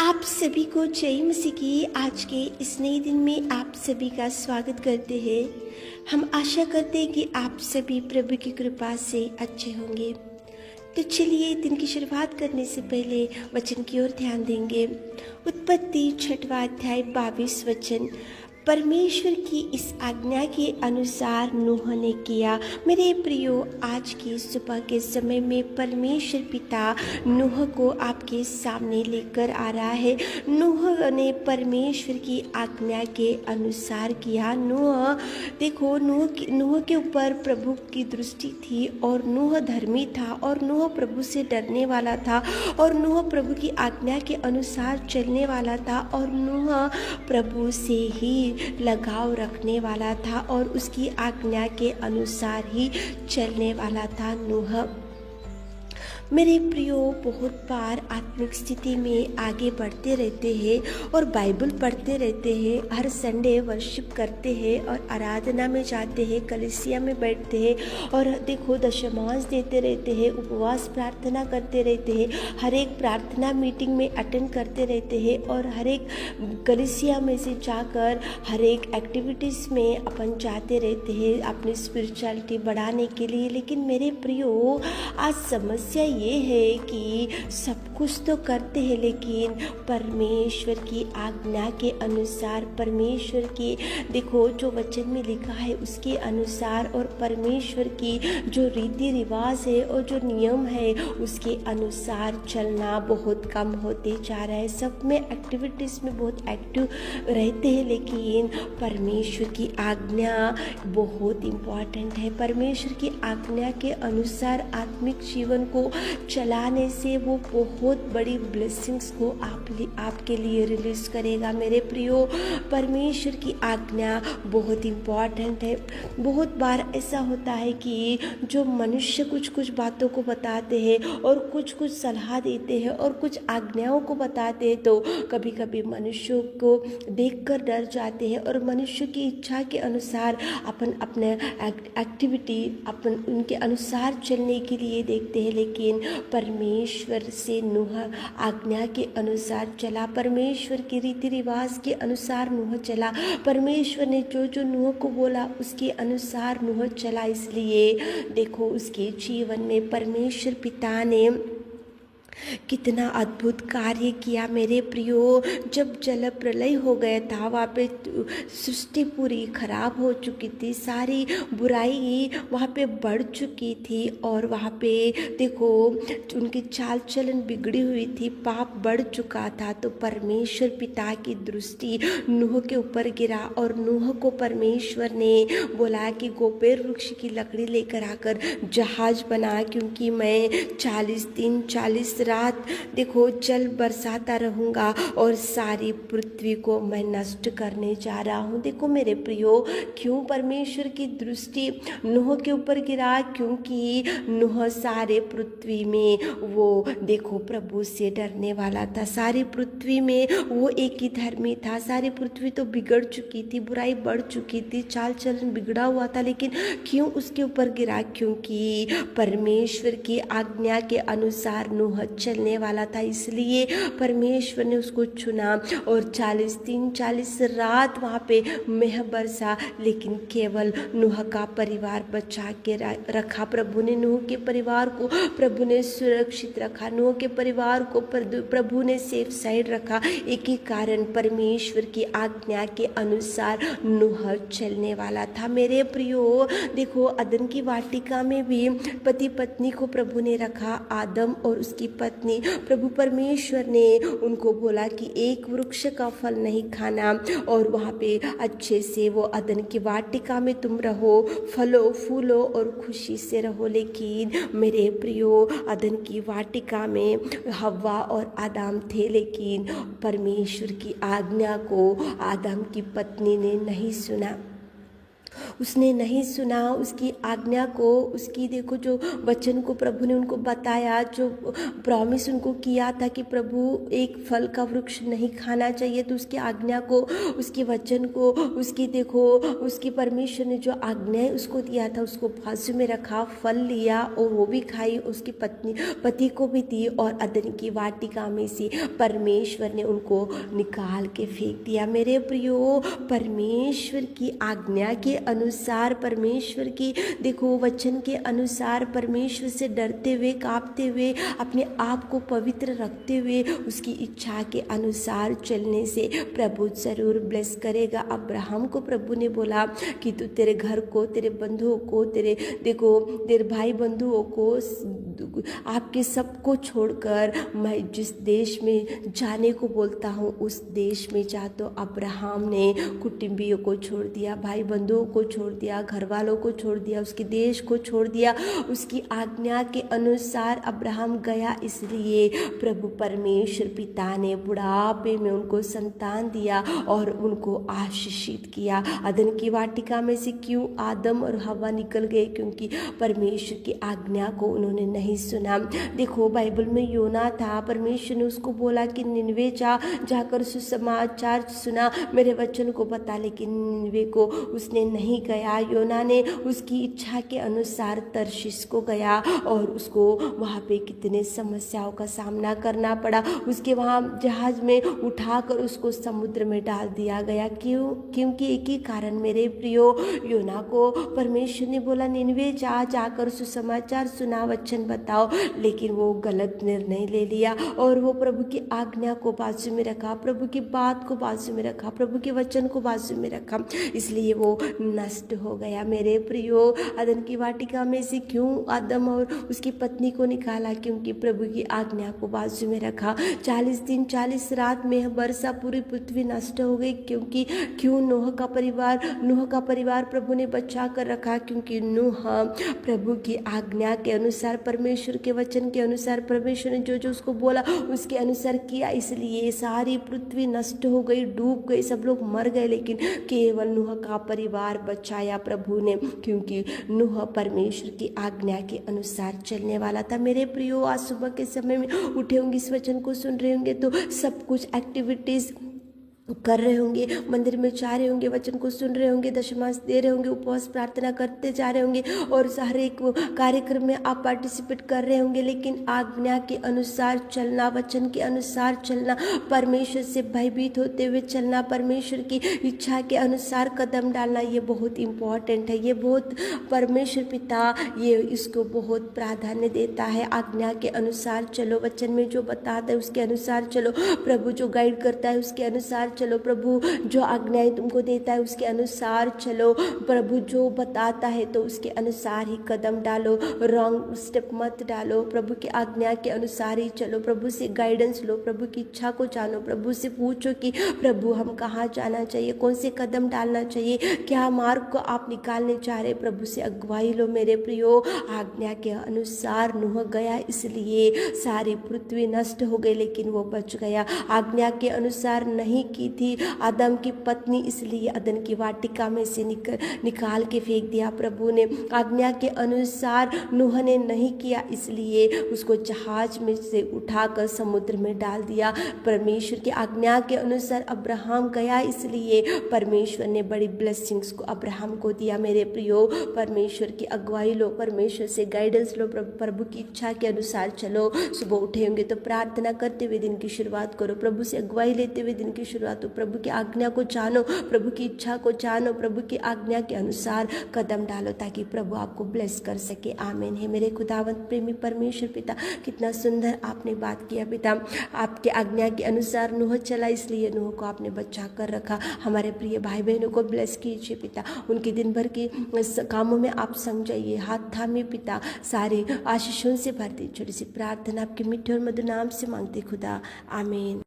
आप सभी को जय मसीह की आज के इस नए दिन में आप सभी का स्वागत करते हैं। हम आशा करते हैं कि आप सभी प्रभु की कृपा से अच्छे होंगे। तो चलिए दिन की शुरुआत करने से पहले वचन की ओर ध्यान देंगे। उत्पत्ति 6वां अध्याय 22 वचन। परमेश्वर की इस आज्ञा के अनुसार नूह ने किया। मेरे प्रियो, आज की सुबह के समय में परमेश्वर पिता नूह को आपके सामने लेकर आ रहा है। नूह ने परमेश्वर की आज्ञा के अनुसार किया। देखो, नूह के ऊपर प्रभु की दृष्टि थी और नूह धर्मी था और नूह प्रभु से डरने वाला था और नूह प्रभु की आज्ञा के अनुसार चलने वाला था और नूह प्रभु से ही लगाव रखने वाला था और उसकी आज्ञा के अनुसार ही चलने वाला था नूह। मेरे प्रियो, बहुत बार आत्मिक स्थिति में आगे बढ़ते रहते हैं और बाइबल पढ़ते रहते हैं, हर संडे वर्शिप करते हैं और आराधना में जाते हैं, कलीसिया में बैठते हैं और देखो दशमांश देते रहते हैं, उपवास प्रार्थना करते रहते हैं, हर एक प्रार्थना मीटिंग में अटेंड करते रहते हैं और हर एक कलीसिया में से जाकर हर एक एक्टिविटीज़ में अपन जाते रहते हैं अपनी स्पिरिचुअलिटी बढ़ाने के लिए। लेकिन मेरे प्रियो, आज समस्या ये है कि सब कुछ तो करते हैं लेकिन परमेश्वर की आज्ञा के अनुसार, परमेश्वर की देखो जो वचन में लिखा है उसके अनुसार और परमेश्वर की जो रीति रिवाज है और जो नियम है उसके अनुसार चलना बहुत कम होते जा रहा है। सब में एक्टिविटीज़ में बहुत एक्टिव रहते हैं लेकिन परमेश्वर की आज्ञा बहुत इम्पॉर्टेंट है। परमेश्वर की आज्ञा के अनुसार आत्मिक जीवन को चलाने से वो बहुत बड़ी ब्लेसिंग्स को आपके लिए रिलीज करेगा। मेरे प्रियो, परमेश्वर की आज्ञा बहुत इम्पॉर्टेंट है। बहुत बार ऐसा होता है कि जो मनुष्य कुछ कुछ बातों को बताते हैं और कुछ कुछ सलाह देते हैं और कुछ आज्ञाओं को बताते हैं तो कभी कभी मनुष्यों को देखकर डर जाते हैं और मनुष्य की इच्छा के अनुसार अपन अपने एक्टिविटी अपन उनके अनुसार चलने के लिए देखते हैं। लेकिन परमेश्वर से नूह आज्ञा के अनुसार चला, परमेश्वर के रीति रिवाज के अनुसार नूह चला, परमेश्वर ने जो जो नूह को बोला उसके अनुसार नूह चला। इसलिए देखो उसके जीवन में परमेश्वर पिता ने कितना अद्भुत कार्य किया। मेरे प्रियो, जब जल प्रलय हो गया था वहाँ पे सृष्टि पूरी खराब हो चुकी थी, सारी बुराई वहाँ पे बढ़ चुकी थी और वहाँ पे देखो उनकी चाल चलन बिगड़ी हुई थी, पाप बढ़ चुका था। तो परमेश्वर पिता की दृष्टि नूह के ऊपर गिरा और नूह को परमेश्वर ने बोला कि गोपेर वृक्ष की लकड़ी लेकर आकर जहाज बना, क्योंकि मैं 40 दिन 40 रात देखो जल बरसाता रहूँगा और सारी पृथ्वी को मैं नष्ट करने जा रहा हूँ। देखो मेरे प्रियो, क्यों परमेश्वर की दृष्टि नूह के ऊपर गिरा? क्योंकि नूह सारे पृथ्वी में वो देखो प्रभु से डरने वाला था, सारी पृथ्वी में वो एक ही धर्मी था। सारी पृथ्वी तो बिगड़ चुकी थी, बुराई बढ़ चुकी थी, चाल चलन बिगड़ा हुआ था, लेकिन क्यों उसके ऊपर गिरा? क्योंकि परमेश्वर की आज्ञा के अनुसार नूह चलने वाला था। इसलिए परमेश्वर ने उसको चुना और 40 दिन 40 रात वहाँ पे मेह बरसा, लेकिन केवल नूह का परिवार बचा के रखा। प्रभु ने नूह के परिवार को प्रभु ने सुरक्षित रखा, नूह के परिवार को प्रभु ने सेफ साइड रखा। एक ही कारण, परमेश्वर की आज्ञा के अनुसार नूह चलने वाला था। मेरे प्रियो, देखो अदन की वाटिका में भी पति पत्नी को प्रभु ने रखा, आदम और उसकी पत्नी। प्रभु परमेश्वर ने उनको बोला कि एक वृक्ष का फल नहीं खाना और वहाँ पे अच्छे से वो अदन की वाटिका में तुम रहो, फलो फूलो और खुशी से रहो। लेकिन मेरे प्रियो, अदन की वाटिका में हव्वा और आदम थे, लेकिन परमेश्वर की आज्ञा को आदम की पत्नी ने नहीं सुना। उसने नहीं सुना उसकी आज्ञा को, उसकी देखो जो वचन को प्रभु ने उनको बताया, जो प्रॉमिस उनको किया था कि प्रभु एक फल का वृक्ष नहीं खाना चाहिए, तो उसकी आज्ञा को, उसके वचन को, उसकी देखो उसकी परमेश्वर ने जो आज्ञा उसको दिया था उसको बाजू में रखा, फल लिया और वो भी खाई, उसकी पति को भी दी और अदन की वाटिका में से परमेश्वर ने उनको निकाल के फेंक दिया। मेरे प्रियो, परमेश्वर की आज्ञा के अनुसार, परमेश्वर की देखो वचन के अनुसार, परमेश्वर से डरते हुए, कांपते हुए, अपने आप को पवित्र रखते हुए, उसकी इच्छा के अनुसार चलने से प्रभु जरूर ब्लेस करेगा। अब्राहम को प्रभु ने बोला कि तू तेरे घर को, तेरे बंधुओं को, तेरे भाई बंधुओं को, आपके सबको छोड़कर मैं जिस देश में जाने को बोलता हूँ उस देश में जा। तो अब्राहम ने कुटुंबियों को छोड़ दिया, भाई बंधुओं को छोड़ दिया, घर वालों को छोड़ दिया, उसके देश को छोड़ दिया। उसकी आज्ञा के अनुसार अब्राहम गया, इसलिए प्रभु परमेश्वर पिता ने बुढ़ापे में उनको संतान दिया और उनको आशीषित किया। अदन की वाटिका में से क्यों आदम और हवा निकल गए? क्योंकि परमेश्वर की आज्ञा को उन्होंने नहीं सुना। देखो बाइबल में योना था, परमेश्वर ने उसको बोला कि निनवे जाकर सुसमाचार सुना, मेरे वचन को बता, लेकिन निनवे को उसने नहीं गया। योना ने उसकी इच्छा के अनुसार तर्शीश को गया और उसको वहाँ पे कितने समस्याओं का सामना करना पड़ा। उसके वहाँ जहाज में उठाकर उसको समुद्र में डाल दिया गया। क्यों? क्योंकि एक ही कारण मेरे प्रियो, योना को परमेश्वर ने बोला निनवे जाकर सुसमाचार सुना, वचन बताओ, लेकिन वो गलत निर्णय ले लिया और वो प्रभु की आज्ञा को बाजू में रखा, प्रभु की बात को बाजू में रखा, प्रभु के वचन को बाजू में रखा, इसलिए वो नष्ट हो गया। मेरे प्रियो, अदन की वाटिका में से क्यों आदम और उसकी पत्नी को निकाला? क्योंकि प्रभु की आज्ञा को बाजू में रखा। 40 दिन 40 रात में वर्षा पूरी पृथ्वी नष्ट हो गई। क्यों? नूह का परिवार प्रभु ने बचा कर रखा, क्योंकि नूह प्रभु की आज्ञा के अनुसार, परमेश्वर के वचन के अनुसार, परमेश्वर ने जो उसको बोला उसके अनुसार किया, इसलिए सारी पृथ्वी नष्ट हो गई, डूब गई, सब लोग मर गए, लेकिन केवल नूह का परिवार बचाया प्रभु ने, क्योंकि नूह परमेश्वर की आज्ञा के अनुसार चलने वाला था। मेरे प्रियो, आज सुबह के समय में उठे होंगे, इस वचन को सुन रहे होंगे तो सब कुछ एक्टिविटीज कर रहे होंगे, मंदिर में जा रहे होंगे, वचन को सुन रहे होंगे, दशमांश दे रहे होंगे, उपवास प्रार्थना करते जा रहे होंगे और हर एक कार्यक्रम में आप पार्टिसिपेट कर रहे होंगे, लेकिन आज्ञा के अनुसार चलना, वचन के अनुसार चलना, परमेश्वर से भयभीत होते हुए चलना, परमेश्वर की इच्छा के अनुसार कदम डालना, ये बहुत इम्पॉर्टेंट है। ये बहुत परमेश्वर पिता ये इसको बहुत प्राधान्य देता है। आज्ञा के अनुसार चलो, वचन में जो बताता है उसके अनुसार चलो, प्रभु जो गाइड करता है उसके अनुसार चलो, प्रभु जो आज्ञाएं तुमको देता है उसके अनुसार चलो, प्रभु जो बताता है तो उसके अनुसार ही कदम डालो, रॉन्ग स्टेप मत डालो, प्रभु की आज्ञा के अनुसार ही चलो, प्रभु से गाइडेंस लो, प्रभु की इच्छा को जानो, प्रभु से पूछो कि प्रभु हम कहाँ जाना चाहिए, कौन से कदम डालना चाहिए, क्या मार्ग को आप निकालने चाह रहे, प्रभु से अगुवाई लो। मेरे प्रियो, आज्ञा के अनुसार नूह गया, इसलिए सारी पृथ्वी नष्ट हो गई, लेकिन वो बच गया। आज्ञा के अनुसार नहीं की थी आदम की पत्नी, इसलिए अदन की वाटिका में से निकाल के फेंक दिया प्रभु ने। आज्ञा के अनुसार नूह ने नहीं किया, इसलिए उसको जहाज में से उठाकर समुद्र में डाल दिया। परमेश्वर की आज्ञा के अनुसार अब्राहम गया, इसलिए परमेश्वर ने बड़ी ब्लेसिंग्स को अब्राहम को दिया। मेरे प्रियो, परमेश्वर की अगुवाई लो, परमेश्वर से गाइडेंस लो, प्रभु की इच्छा के अनुसार चलो। सुबह उठे होंगे तो प्रार्थना करते हुए दिन की शुरुआत करो, प्रभु से अगुवाई लेते हुए दिन की शुरुआत हो, प्रभु की आज्ञा को जानो, प्रभु की इच्छा को जानो, प्रभु की आज्ञा के अनुसार कदम डालो, ताकि प्रभु आपको ब्लेस कर सके। आमीन है। मेरे खुदावंत प्रेमी परमेश्वर पिता, कितना सुंदर आपने बात किया पिता। आपके आज्ञा के अनुसार नूह चला, इसलिए नूह को आपने बचा कर रखा। हमारे प्रिय भाई बहनों को ब्लेस कीजिए पिता, उनके दिन भर के कामों में आप संग जाइए, हाथ थामिए पिता, सारे आशीषों से भर दी। छोटी सी प्रार्थना आपके मीठे और मधुर नाम से मांगते खुदा, आमीन।